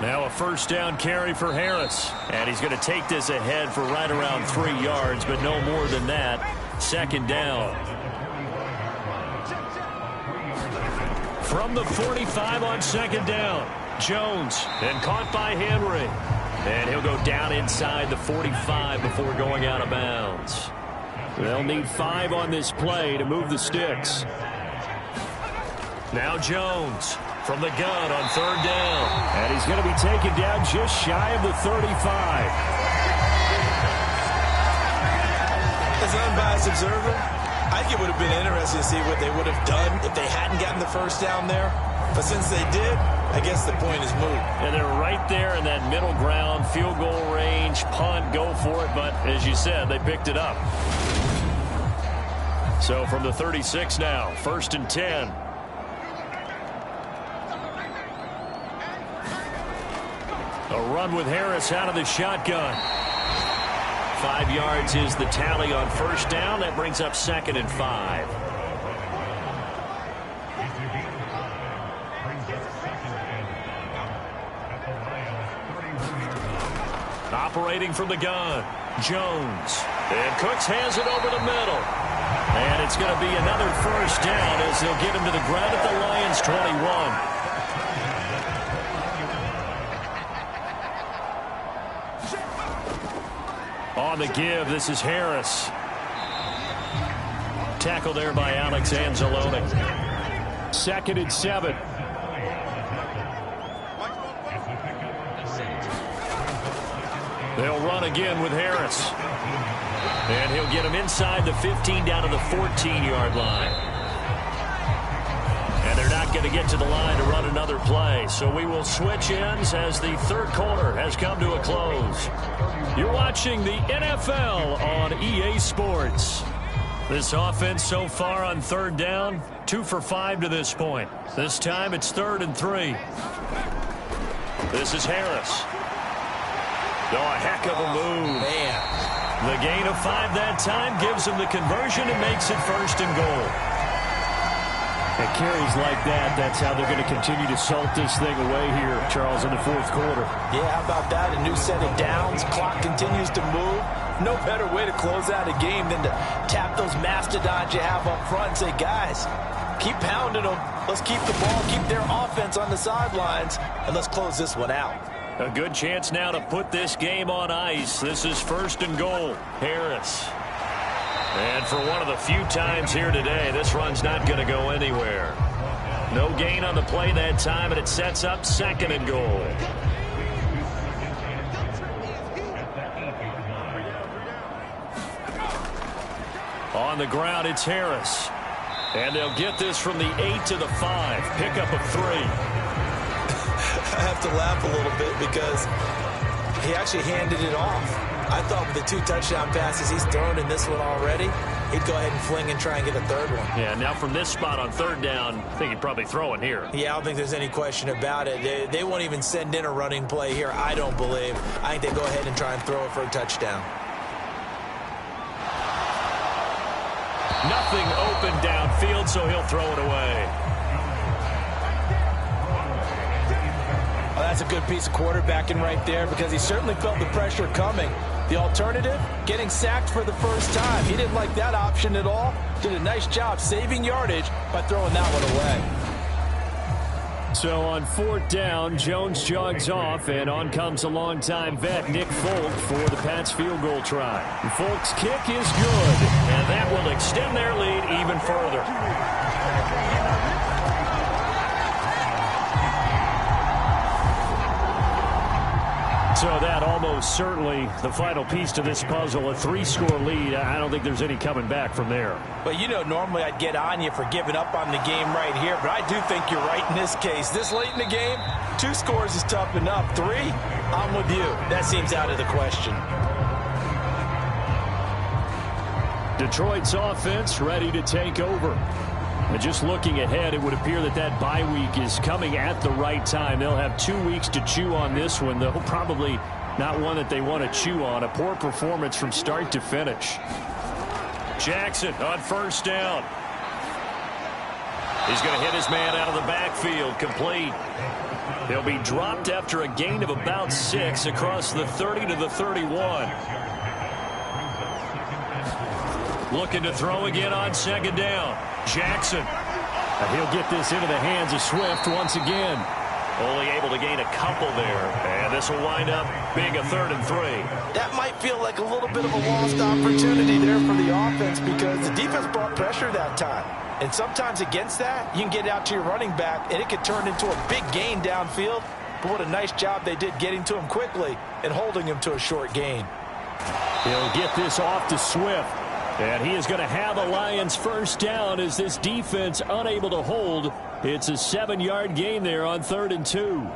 Now a first down carry for Harris. And he's going to take this ahead for right around 3 yards, but no more than that. Second down. From the 45 on second down. Jones, and caught by Henry. And he'll go down inside the 45 before going out of bounds. They'll need 5 on this play to move the sticks. Now Jones from the gun on third down. And he's going to be taken down just shy of the 35. As an unbiased observer, I think it would have been interesting to see what they would have done if they hadn't gotten the first down there. But since they did, I guess the point is moot. And they're right there in that middle ground, field goal range, punt, go for it. But as you said, they picked it up. So from the 36 now, 1st and 10. A run with Harris out of the shotgun. 5 yards is the tally on first down. That brings up 2nd and 5. Operating from the gun, Jones. And Cooks hands it over the middle. And it's going to be another first down as they'll get him to the ground at the Lions' 21. On the give, this is Harris. Tackle there by Alex Anzalone. 2nd and 7. They'll run again with Harris. And he'll get him inside the 15 down to the 14-yard line. And they're not going to get to the line to run another play. So we will switch ends as the third quarter has come to a close. You're watching the NFL on EA Sports. This offense so far on third down, 2 for 5 to this point. This time it's 3rd and 3. This is Harris. Oh, a heck of a move. Man. The gain of 5 that time gives him the conversion and makes it 1st and goal. It carries like that. That's how they're going to continue to salt this thing away here, Charles, in the 4th quarter. Yeah, how about that? A new set of downs. Clock continues to move. No better way to close out a game than to tap those mastodons you have up front and say, guys, keep pounding them. Let's keep the ball, keep their offense on the sidelines, and let's close this one out. A good chance now to put this game on ice. This is 1st and goal. Harris. And for one of the few times here today, this run's not going to go anywhere. No gain on the play that time, and it sets up 2nd and goal. On the ground, it's Harris. And they'll get this from the 8 to the 5. Pickup of 3. I have to laugh a little bit because he actually handed it off. I thought with the 2 touchdown passes he's thrown in this one already, he'd go ahead and fling and try and get a 3rd one. Yeah, now from this spot on 3rd down, I think he'd probably throw it here. Yeah, I don't think there's any question about it. They won't even send in a running play here, I don't believe. I think they go ahead and try and throw it for a touchdown. Nothing open downfield, so he'll throw it away. Oh, that's a good piece of quarterbacking right there because he certainly felt the pressure coming. The alternative, getting sacked for the first time. He didn't like that option at all. Did a nice job saving yardage by throwing that one away. So on 4th down, Jones jogs off, and on comes a longtime vet, Nick Folk, for the Pats field goal try. Folk's kick is good, and that will extend their lead even further. So that almost certainly the final piece to this puzzle, a 3-score lead. I don't think there's any coming back from there. But, you know, normally I'd get on you for giving up on the game right here, but I do think you're right in this case. This late in the game, 2 scores is tough enough. 3, I'm with you. That seems out of the question. Detroit's offense ready to take over. And just looking ahead, it would appear that that bye week is coming at the right time. They'll have 2 weeks to chew on this one, though probably not one that they want to chew on. A poor performance from start to finish. Jackson on 1st down. He's going to hit his man out of the backfield, complete. He'll be dropped after a gain of about 6 across the 30 to the 31. Looking to throw again on 2nd down. Jackson. He'll get this into the hands of Swift once again. Only able to gain a couple there. And this will wind up being a 3rd and 3. That might feel like a little bit of a lost opportunity there for the offense because the defense brought pressure that time. And sometimes against that, you can get out to your running back, and it could turn into a big gain downfield. But what a nice job they did getting to him quickly and holding him to a short gain. He'll get this off to Swift. And he is going to have a Lions 1st down as this defense unable to hold. It's a 7-yard gain there on 3rd and 2.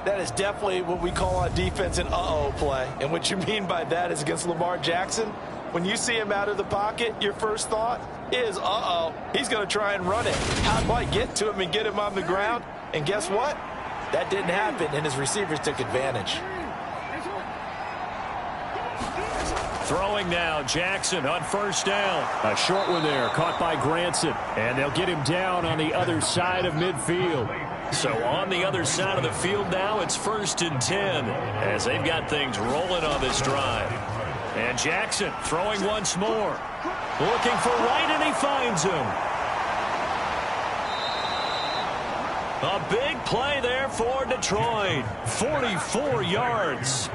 That is definitely what we call on defense an uh-oh play. And what you mean by that is against Lamar Jackson, when you see him out of the pocket, your first thought is, uh-oh, he's going to try and run it. How do I get to him and get him on the ground? And guess what? That didn't happen, and his receivers took advantage. Throwing now, Jackson on 1st down. A short one there, caught by Granson. And they'll get him down on the other side of midfield. So on the other side of the field now, it's 1st and 10 as they've got things rolling on this drive. And Jackson throwing once more. Looking for Wright, and he finds him. A big play there for Detroit. 44 yards.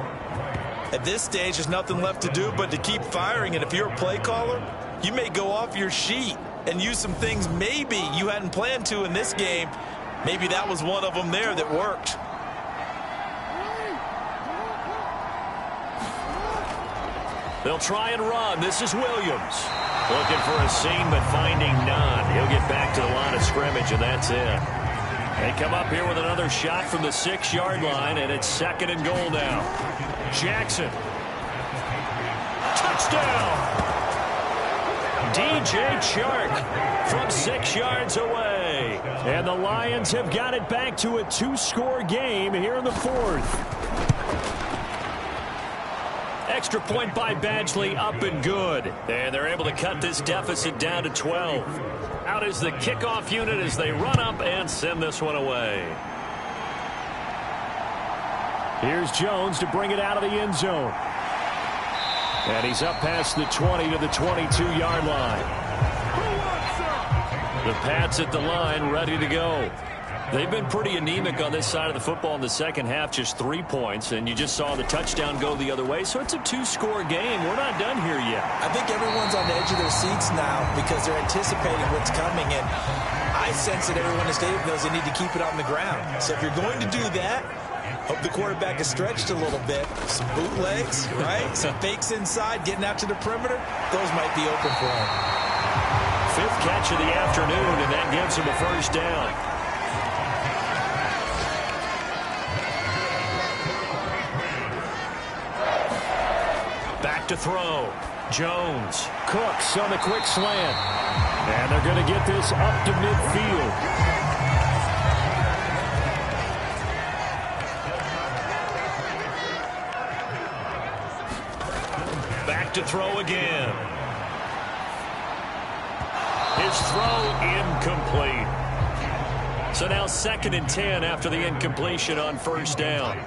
At this stage, there's nothing left to do but to keep firing. And if you're a play caller, you may go off your sheet and use some things maybe you hadn't planned to in this game. Maybe that was one of them there that worked. They'll try and run. This is Williams. Looking for a seam, but finding none. He'll get back to the line of scrimmage, and that's it. They come up here with another shot from the 6-yard line, and it's 2nd and goal now. Jackson. Touchdown! DJ Chark from 6 yards away. And the Lions have got it back to a 2-score game here in the 4th. Extra point by Badgley, up and good. And they're able to cut this deficit down to 12. Out is the kickoff unit as they run up and send this one away. Here's Jones to bring it out of the end zone. And he's up past the 20 to the 22-yard line. The Pats at the line, ready to go. They've been pretty anemic on this side of the football in the second half, just 3 points, and you just saw the touchdown go the other way, so it's a 2-score game. We're not done here yet. I think everyone's on the edge of their seats now because they're anticipating what's coming, and I sense that everyone in the stadium knows they need to keep it on the ground. So if you're going to do that, hope the quarterback is stretched a little bit. Some bootlegs, right? Some fakes inside, getting out to the perimeter. Those might be open for him. 5th catch of the afternoon, and that gives him a 1st down. Back to throw. Jones. Cooks on the quick slant. And they're going to get this up to midfield. Back to throw again. His throw incomplete. So now 2nd and 10 after the incompletion on first down.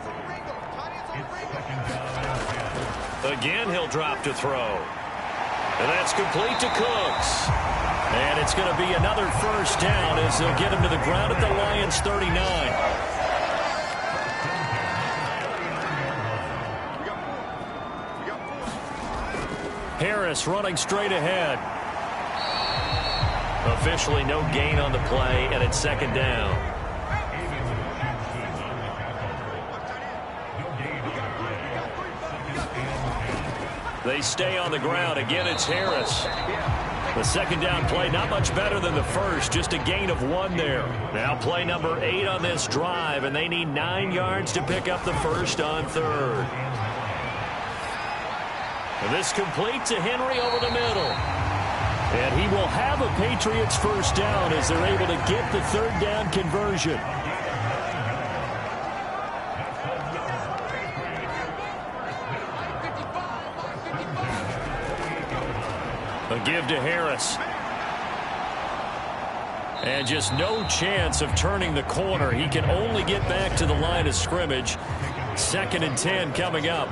Again, he'll drop to throw. And that's complete to Cooks. And it's going to be another first down as they'll get him to the ground at the Lions' 39. Harris running straight ahead. Officially no gain on the play, and it's 2nd down. They stay on the ground. Again, it's Harris. The 2nd down play, not much better than the first, just a gain of 1 there. Now play number 8 on this drive, and they need 9 yards to pick up the first on 3rd. And this complete to Henry over the middle. And he will have a Patriots first down as they're able to get the 3rd down conversion. A give to Harris. And just no chance of turning the corner. He can only get back to the line of scrimmage. 2nd and 10 coming up.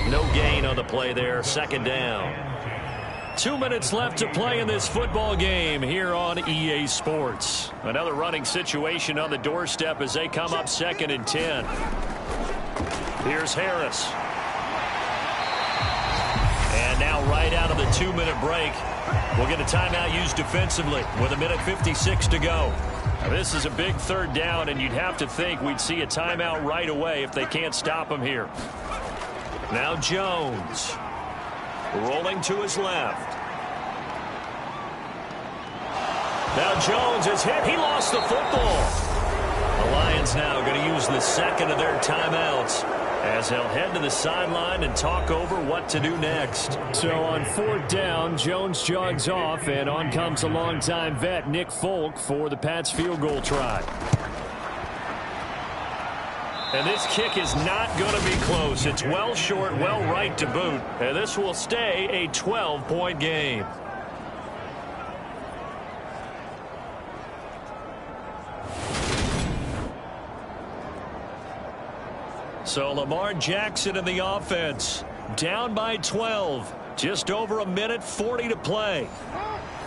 No gain on the play there. 2nd down. 2 minutes left to play in this football game here on EA Sports. Another running situation on the doorstep as they come up 2nd and 10. Here's Harris. And now right out of the 2-minute break, we'll get a timeout used defensively with 1:56 to go. Now, this is a big 3rd down, and you'd have to think we'd see a timeout right away if they can't stop him here. Now Jones. Rolling to his left. Now Jones is hit. He lost the football. The Lions now going to use the 2nd of their timeouts as they'll head to the sideline and talk over what to do next. So on 4th down, Jones jogs off, and on comes a longtime vet, Nick Folk, for the Pats field goal try. And this kick is not going to be close. It's well short, well right to boot. And this will stay a 12-point game. So Lamar Jackson in the offense. Down by 12. Just over 1:40 to play.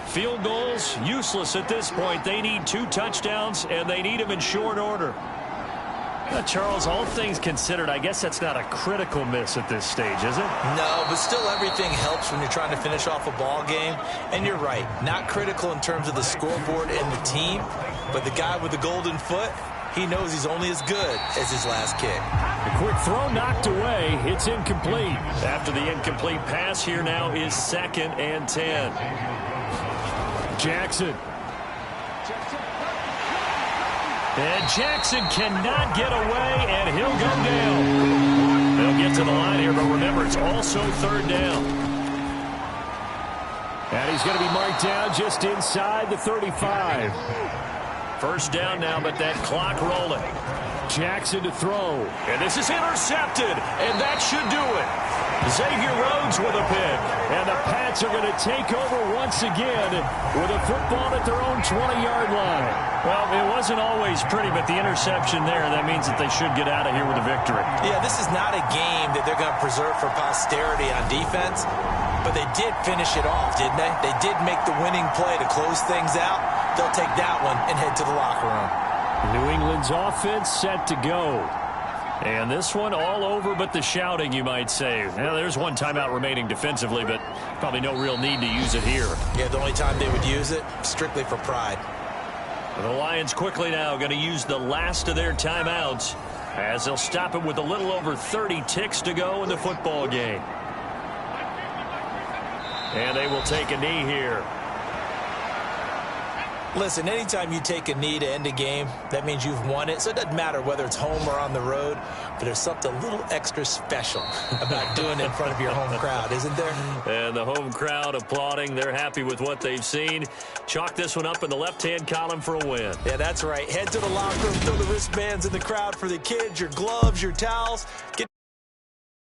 Field goals, useless at this point. They need 2 touchdowns, and they need them in short order. Charles, all things considered, I guess that's not a critical miss at this stage, is it? No, but still everything helps when you're trying to finish off a ball game. And you're right, not critical in terms of the scoreboard and the team, but the guy with the golden foot, he knows he's only as good as his last kick. A quick throw knocked away. It's incomplete. After the incomplete pass, here now is 2nd and 10. Jackson. And Jackson cannot get away, and he'll go down. They'll get to the line here, but remember, it's also 3rd down. And he's going to be marked down just inside the 35. First down now, but that clock rolling. Jackson to throw. And this is intercepted, and that should do it. Xavier Rhodes with a pick. And the Pats are going to take over once again with a football at their own 20-yard line. Well, it wasn't always pretty, but the interception there, that means that they should get out of here with a victory. Yeah, this is not a game that they're going to preserve for posterity on defense, but they did finish it off, didn't they? They did make the winning play to close things out. They'll take that one and head to the locker room. New England's offense set to go. And this one all over but the shouting, you might say. Now, there's one timeout remaining defensively, but probably no real need to use it here. Yeah, the only time they would use it, strictly for pride. The Lions quickly now going to use the last of their timeouts as they'll stop it with a little over 30 ticks to go in the football game. And they will take a knee here. Listen, anytime you take a knee to end a game, that means you've won it. So it doesn't matter whether it's home or on the road, but there's something a little extra special about doing it in front of your home crowd, isn't there? And the home crowd applauding. They're happy with what they've seen. Chalk this one up in the left-hand column for a win. Yeah, that's right. Head to the locker room, throw the wristbands in the crowd for the kids, your gloves, your towels. Get